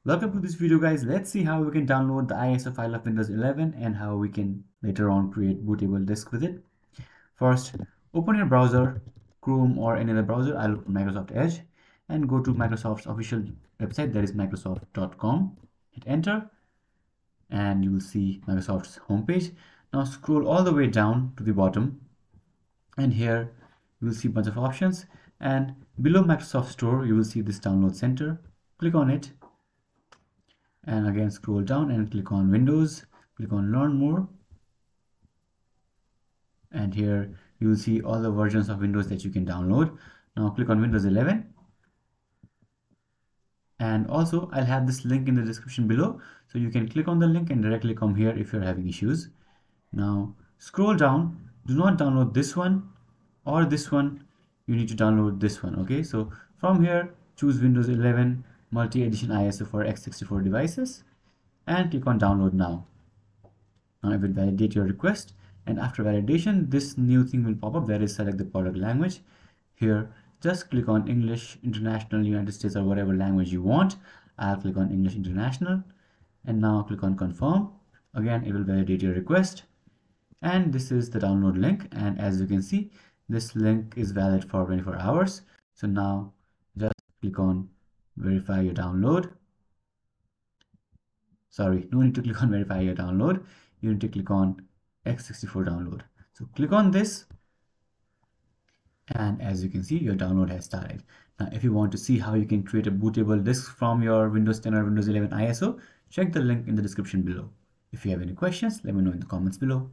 Welcome to this video, guys. Let's see how we can download the ISO file of Windows 11 and how we can later on create bootable disk with it. First, open your browser, Chrome or any other browser. I'll open Microsoft Edge and go to Microsoft's official website, that is microsoft.com. Hit enter and you will see Microsoft's homepage. Now scroll all the way down to the bottom and here you will see a bunch of options, and below Microsoft Store you will see this download center. Click on it and again scroll down and click on Windows, click on Learn More, and here you will see all the versions of Windows that you can download. Now click on Windows 11, and also I'll have this link in the description below, so you can click on the link and directly come here if you're having issues. Now scroll down, do not download this one or this one, you need to download this one. Okay, so from here choose Windows 11 multi-edition ISO for x64 devices and click on download now. Now it will validate your request, and after validation this new thing will pop up, that is select the product language. Here just click on English, International, United States, or whatever language you want. I'll click on English International and now click on confirm. Again it will validate your request, and this is the download link, and as you can see this link is valid for 24 hours. So now just click on verify your download. Sorry, no need to click on verify your download, you need to click on x64 download. So click on this, and as you can see your download has started. Now if you want to see how you can create a bootable disk from your Windows 10 or Windows 11 ISO, check the link in the description below. If you have any questions, let me know in the comments below.